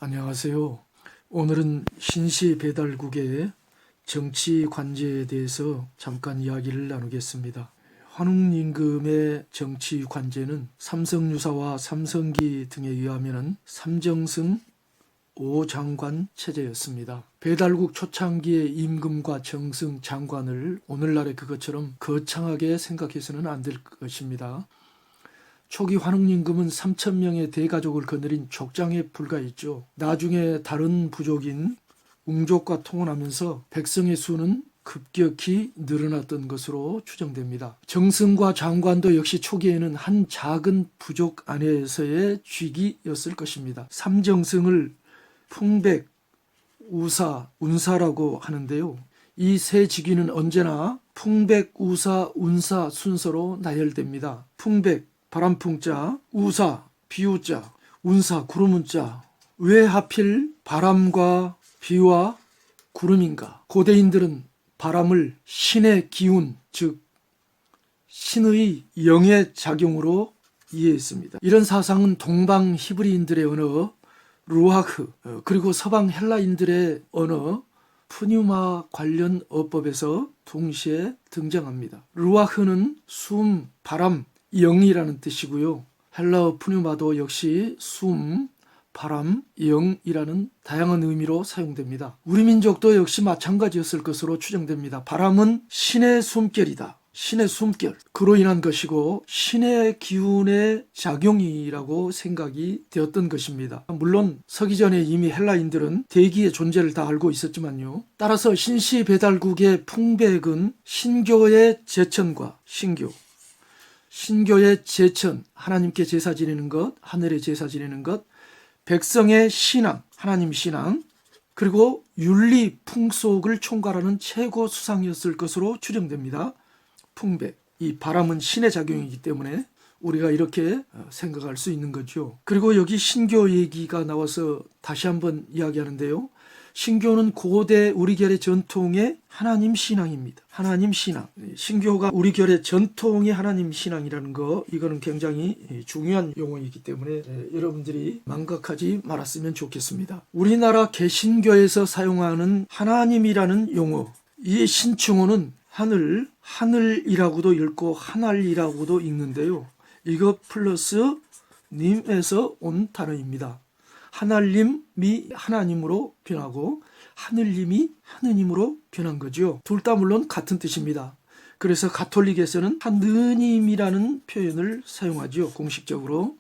안녕하세요. 오늘은 신시 배달국의 정치 관제에 대해서 잠깐 이야기를 나누겠습니다. 환웅임금의 정치 관제는 삼성유사와 삼성기 등에 의하면 삼정승 5장관 체제였습니다. 배달국 초창기의 임금과 정승 장관을 오늘날의 그것처럼 거창하게 생각해서는 안 될 것입니다. 초기 환웅임금은 3,000명의 대가족을 거느린 족장에 불과했죠. 나중에 다른 부족인 웅족과 통혼하면서 백성의 수는 급격히 늘어났던 것으로 추정됩니다. 정승과 장관도 역시 초기에는 한 작은 부족 안에서의 쥐기였을 것입니다. 삼정승을 풍백, 우사, 운사라고 하는데요. 이 세 직위는 언제나 풍백, 우사, 운사 순서로 나열됩니다. 풍백, 바람풍자, 우사, 비우자, 운사, 구름운자. 왜 하필 바람과 비와 구름인가? 고대인들은 바람을 신의 기운, 즉 신의 영의 작용으로 이해했습니다. 이런 사상은 동방 히브리인들의 언어 루아흐, 그리고 서방 헬라인들의 언어 푸뉴마 관련 어법에서 동시에 등장합니다. 루아흐는 숨, 바람, 영이라는 뜻이고요. 헬라어 푸뉴마도 역시 숨, 바람, 영이라는 다양한 의미로 사용됩니다. 우리 민족도 역시 마찬가지였을 것으로 추정됩니다. 바람은 신의 숨결이다. 신의 숨결, 그로 인한 것이고 신의 기운의 작용이라고 생각이 되었던 것입니다. 물론 서기 전에 이미 헬라인들은 대기의 존재를 다 알고 있었지만요. 따라서 신시 배달국의 풍백은 신교의 제천과 신교의 제천, 하나님께 제사 지내는 것, 하늘에 제사 지내는 것, 백성의 신앙, 하나님 신앙, 그리고 윤리, 풍속을 총괄하는 최고 수상이었을 것으로 추정됩니다. 풍백, 이 바람은 신의 작용이기 때문에 우리가 이렇게 생각할 수 있는 거죠. 그리고 여기 신교 얘기가 나와서 다시 한번 이야기하는데요. 신교는 고대 우리 결의 전통의 하나님 신앙입니다. 하나님 신앙. 신교가 우리 결의 전통의 하나님 신앙이라는 거, 이거는 굉장히 중요한 용어이기 때문에 여러분들이 망각하지 말았으면 좋겠습니다. 우리나라 개신교에서 사용하는 하나님이라는 용어, 이 신칭어는 하늘이라고도 읽고 하날이라고도 읽는데요. 이거 플러스 님에서 온 단어입니다. 하날님이 하나님으로 변하고 하늘님이 하느님으로 변한 거죠. 둘 다 물론 같은 뜻입니다. 그래서 가톨릭에서는 하느님이라는 표현을 사용하죠. 공식적으로.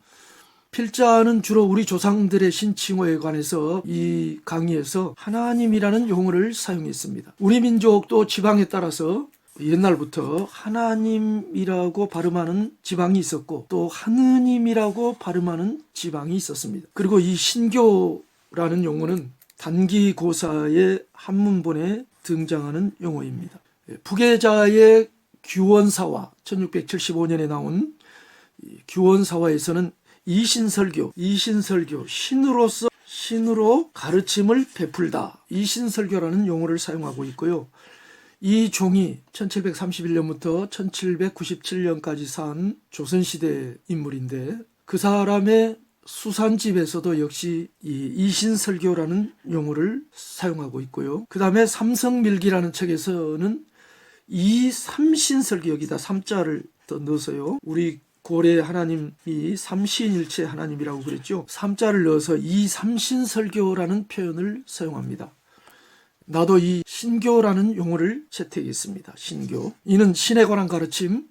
필자는 주로 우리 조상들의 신칭호에 관해서 이 강의에서 하나님이라는 용어를 사용했습니다. 우리 민족도 지방에 따라서 옛날부터 하나님이라고 발음하는 지방이 있었고 또 하느님이라고 발음하는 지방이 있었습니다. 그리고 이 신교라는 용어는 단기고사의 한문본에 등장하는 용어입니다. 부계자의 규원사화, 1675년에 나온 규원사화에서는 이신설교, 신으로 가르침을 베풀다, 이신설교라는 용어를 사용하고 있고요. 이 종이 1731년부터 1797년까지 산 조선시대 인물인데 그 사람의 수산집에서도 역시 이 이신설교라는 용어를 사용하고 있고요. 그 다음에 삼성밀기라는 책에서는 이 삼신설교, 여기다 삼자를 더 넣어서요. 우리 고래 하나님이 삼시인일체 하나님이라고 그랬죠. 삼자를 넣어서 이 삼신설교라는 표현을 사용합니다. 나도 이 신교라는 용어를 채택했습니다. 신교. 이는 신에 관한 가르침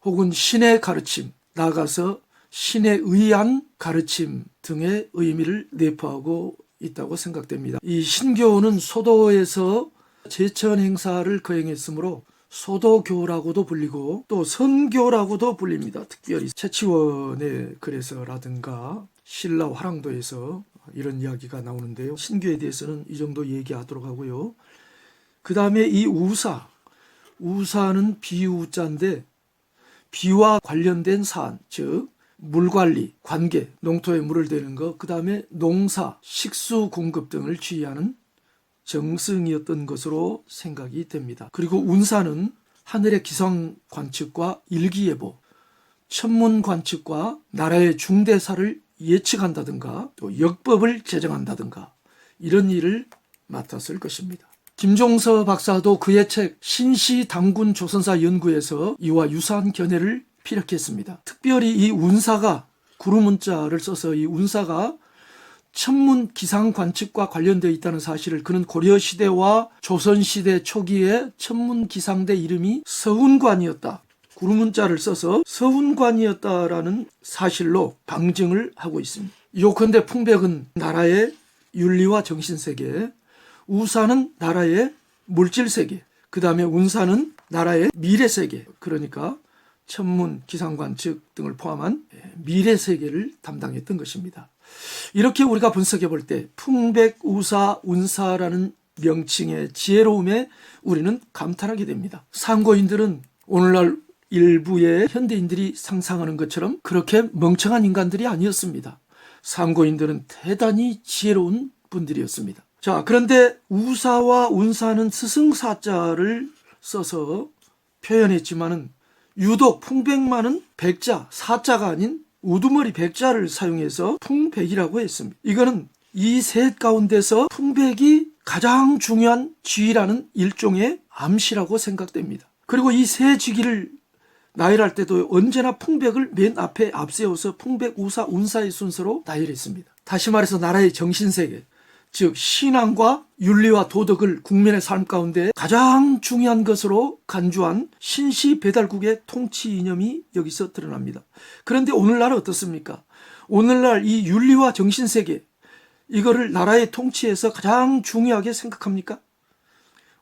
혹은 신의 가르침, 나아가서 신에 의한 가르침 등의 의미를 내포하고 있다고 생각됩니다. 이 신교는 소도에서 제천 행사를 거행했으므로 소도교라고도 불리고 또 선교라고도 불립니다. 특별히 채치원의 글에서라든가 신라 화랑도에서 이런 이야기가 나오는데요. 신교에 대해서는 이 정도 얘기하도록 하고요. 그 다음에 이 우사는 비우자인데 비와 관련된 사안, 즉 물관리, 관계, 농토에 물을 대는 것, 그 다음에 농사, 식수 공급 등을 지휘하는 정승이었던 것으로 생각이 됩니다. 그리고 운사는 하늘의 기상 관측과 일기예보, 천문 관측과 나라의 중대사를 예측한다든가 또 역법을 제정한다든가 이런 일을 맡았을 것입니다. 김종서 박사도 그의 책 신시당군 조선사 연구에서 이와 유사한 견해를 피력했습니다. 특별히 이 운사가 구루문자를 써서 이 운사가 천문 기상 관측과 관련되어 있다는 사실을, 그는 고려시대와 조선시대 초기에 천문 기상대 이름이 서운관이었다, 구루문자를 써서 서운관이었다라는 사실로 방증을 하고 있습니다. 요컨대 풍백은 나라의 윤리와 정신세계, 우사는 나라의 물질세계, 그 다음에 운사는 나라의 미래세계, 그러니까 천문, 기상관측 등을 포함한 미래세계를 담당했던 것입니다. 이렇게 우리가 분석해 볼 때 풍백, 우사, 운사라는 명칭의 지혜로움에 우리는 감탄하게 됩니다. 상고인들은 오늘날 일부의 현대인들이 상상하는 것처럼 그렇게 멍청한 인간들이 아니었습니다. 상고인들은 대단히 지혜로운 분들이었습니다. 자, 그런데 우사와 운사는 스승사자를 써서 표현했지만은 유독 풍백만은 백자, 사자가 아닌 우두머리 백자를 사용해서 풍백이라고 했습니다. 이거는 이 셋 가운데서 풍백이 가장 중요한 쥐라는 일종의 암시라고 생각됩니다. 그리고 이 세 쥐기를 나열할 때도 언제나 풍백을 맨 앞에 앞세워서 풍백, 우사, 운사의 순서로 나열했습니다. 다시 말해서 나라의 정신세계, 즉 신앙과 윤리와 도덕을 국민의 삶 가운데 가장 중요한 것으로 간주한 신시 배달국의 통치 이념이 여기서 드러납니다. 그런데 오늘날은 어떻습니까? 오늘날 이 윤리와 정신세계, 이거를 나라의 통치에서 가장 중요하게 생각합니까?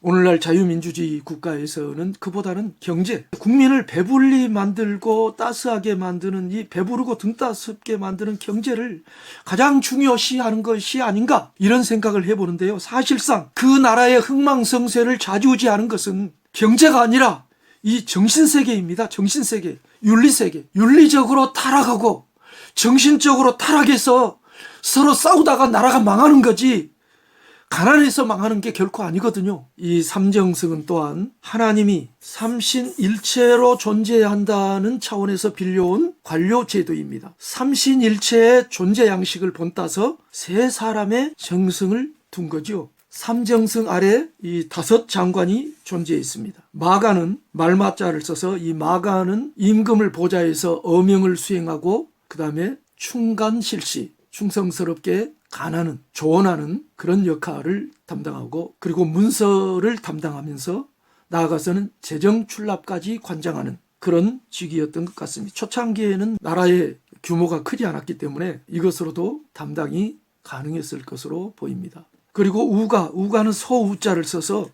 오늘날 자유민주주의 국가에서는 그보다는 경제, 국민을 배불리 만들고 따스하게 만드는, 이 배부르고 등 따숩게 만드는 경제를 가장 중요시하는 것이 아닌가, 이런 생각을 해보는데요. 사실상 그 나라의 흥망성쇠를 좌지우지하는 것은 경제가 아니라 이 정신세계입니다. 정신세계, 윤리세계. 윤리적으로 타락하고 정신적으로 타락해서 서로 싸우다가 나라가 망하는 거지, 가난해서 망하는 게 결코 아니거든요. 이 삼정승은 또한 하나님이 삼신일체로 존재해야 한다는 차원에서 빌려온 관료제도입니다. 삼신일체의 존재 양식을 본따서 세 사람의 정승을 둔 거죠. 삼정승 아래 이 5 장관이 존재했습니다. 마가는 말마자를 써서 이 마가는 임금을 보좌해서 어명을 수행하고 그 다음에 충간실시, 충성스럽게 간하는, 조언하는 그런 역할을 담당하고, 그리고 문서를 담당하면서 나아가서는 재정 출납까지 관장하는 그런 직위였던 것 같습니다. 초창기에는 나라의 규모가 크지 않았기 때문에 이것으로도 담당이 가능했을 것으로 보입니다. 그리고 우가는 소우자를 써서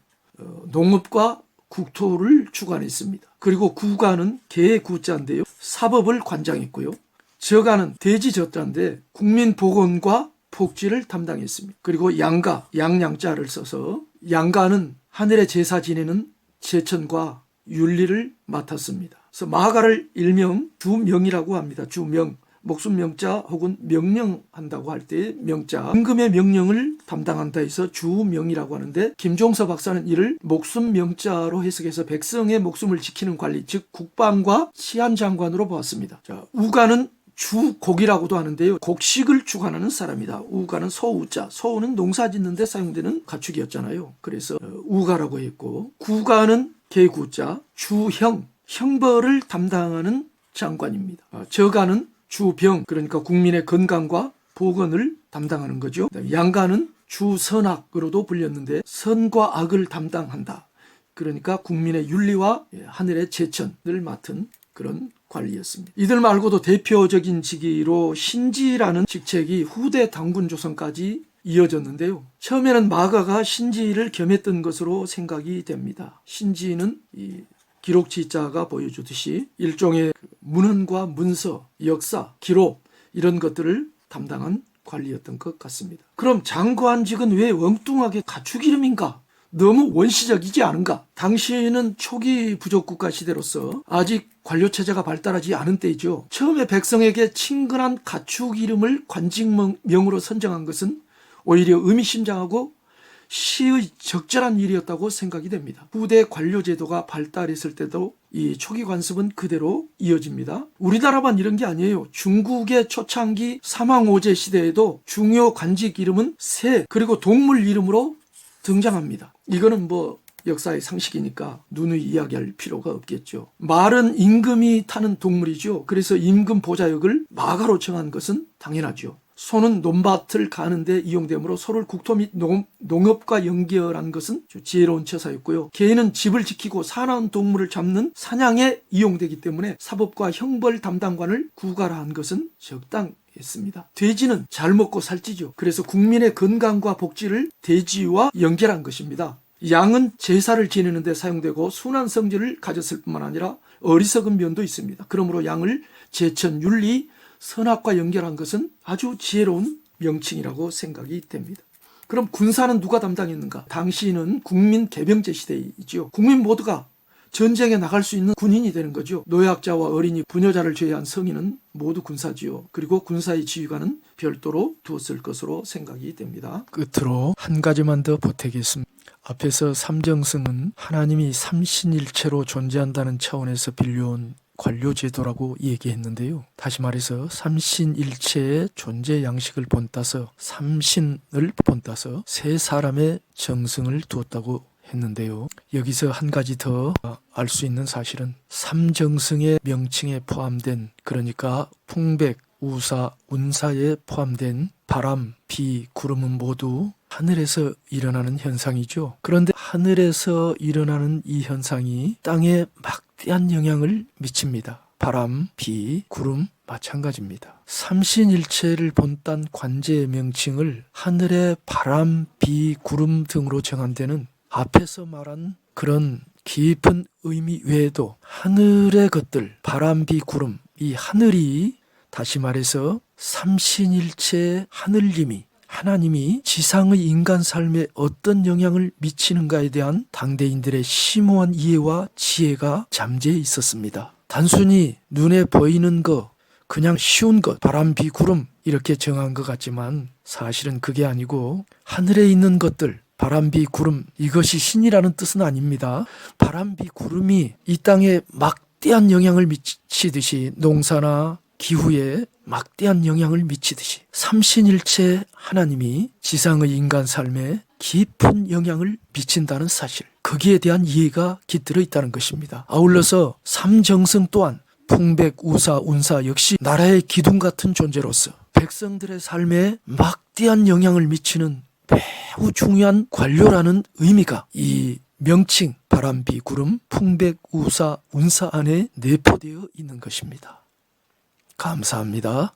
농업과 국토를 주관했습니다. 그리고 구가는 개의 구자인데요, 사법을 관장했고요. 저가는 돼지 저자인데 국민보건과 복지를 담당했습니다. 그리고 양가, 양양자를 써서 양가는 하늘의 제사 지내는 제천과 윤리를 맡았습니다. 그래서 마가를 일명 주명이라고 합니다. 주명, 목숨 명자 혹은 명령한다고 할 때 명자, 임금의 명령을 담당한다 해서 주명이라고 하는데, 김종서 박사는 이를 목숨 명자로 해석해서 백성의 목숨을 지키는 관리, 즉 국방과 치안장관으로 보았습니다. 자, 우가는 주곡이라고도 하는데요, 곡식을 주관하는 사람이다. 우가는 소우자, 소우는 농사 짓는 데 사용되는 가축이었잖아요. 그래서 우가라고 했고, 구가는 개구자, 주형, 형벌을 담당하는 장관입니다. 저가는 주병, 그러니까 국민의 건강과 보건을 담당하는 거죠. 양가는 주선악으로도 불렸는데 선과 악을 담당한다. 그러니까 국민의 윤리와 하늘의 제천을 맡은 그런 관리였습니다. 이들 말고도 대표적인 직위로 신지라는 직책이 후대 당군 조선까지 이어졌는데요. 처음에는 마가가 신지를 겸했던 것으로 생각이 됩니다. 신지는 이 기록지자가 보여주듯이 일종의 문헌과 문서, 역사, 기록 이런 것들을 담당한 관리였던 것 같습니다. 그럼 장관직은 왜 엉뚱하게 가축 이름인가? 너무 원시적이지 않은가? 당시에는 초기 부족국가 시대로서 아직 관료체제가 발달하지 않은 때이죠. 처음에 백성에게 친근한 가축 이름을 관직명으로 선정한 것은 오히려 의미심장하고 시의 적절한 일이었다고 생각이 됩니다. 후대 관료제도가 발달했을 때도 이 초기 관습은 그대로 이어집니다. 우리나라만 이런 게 아니에요. 중국의 초창기 삼왕오제 시대에도 중요 관직 이름은 새 그리고 동물 이름으로 등장합니다. 이거는 뭐 역사의 상식이니까 누누이 이야기할 필요가 없겠죠. 말은 임금이 타는 동물이죠. 그래서 임금 보좌역을 마가로 정한 것은 당연하죠. 소는 논밭을 가는데 이용되므로 소를 국토 및 농업과 연결한 것은 지혜로운 처사였고요. 개는 집을 지키고 사나운 동물을 잡는 사냥에 이용되기 때문에 사법과 형벌 담당관을 구가라 한 것은 적당했습니다. 돼지는 잘 먹고 살찌죠. 그래서 국민의 건강과 복지를 돼지와 연결한 것입니다. 양은 제사를 지내는 데 사용되고 순한 성질을 가졌을 뿐만 아니라 어리석은 면도 있습니다. 그러므로 양을 제천, 윤리, 선악과 연결한 것은 아주 지혜로운 명칭이라고 생각이 됩니다. 그럼 군사는 누가 담당했는가? 당시는 국민 개병제 시대이죠. 국민 모두가 전쟁에 나갈 수 있는 군인이 되는 거죠. 노약자와 어린이, 부녀자를 제외한 성인은 모두 군사지요. 그리고 군사의 지휘관은 별도로 두었을 것으로 생각이 됩니다. 끝으로 한 가지만 더 보태겠습니다. 앞에서 삼정승은 하나님이 삼신일체로 존재한다는 차원에서 빌려온 관료제도라고 얘기했는데요. 다시 말해서 삼신일체의 존재 양식을 본따서 삼신을 본따서 세 사람의 정승을 두었다고 했는데요. 여기서 한 가지 더 알 수 있는 사실은 삼정승의 명칭에 포함된, 그러니까 풍백, 우사, 운사에 포함된 바람, 비, 구름은 모두 하늘에서 일어나는 현상이죠. 그런데 하늘에서 일어나는 이 현상이 땅에 막대한 영향을 미칩니다. 바람, 비, 구름 마찬가지입니다. 삼신일체를 본딴 관제의 명칭을 하늘의 바람, 비, 구름 등으로 정한 데는 앞에서 말한 그런 깊은 의미 외에도 하늘의 것들, 바람, 비, 구름, 이 하늘이 다시 말해서 삼신일체의 하늘님이, 하나님이 지상의 인간 삶에 어떤 영향을 미치는가에 대한 당대인들의 심오한 이해와 지혜가 잠재해 있었습니다. 단순히 눈에 보이는 것, 그냥 쉬운 것, 바람, 비, 구름 이렇게 정한 것 같지만 사실은 그게 아니고 하늘에 있는 것들, 바람, 비, 구름, 이것이 신이라는 뜻은 아닙니다. 바람, 비, 구름이 이 땅에 막대한 영향을 미치듯이 농사나 기후에 막대한 영향을 미치듯이 삼신일체 하나님이 지상의 인간 삶에 깊은 영향을 미친다는 사실, 거기에 대한 이해가 깃들어 있다는 것입니다. 아울러서 삼정승 또한 풍백, 우사, 운사 역시 나라의 기둥 같은 존재로서 백성들의 삶에 막대한 영향을 미치는 매우 중요한 관료라는 의미가 이 명칭 바람, 비, 구름, 풍백, 우사, 운사 안에 내포되어 있는 것입니다. 감사합니다.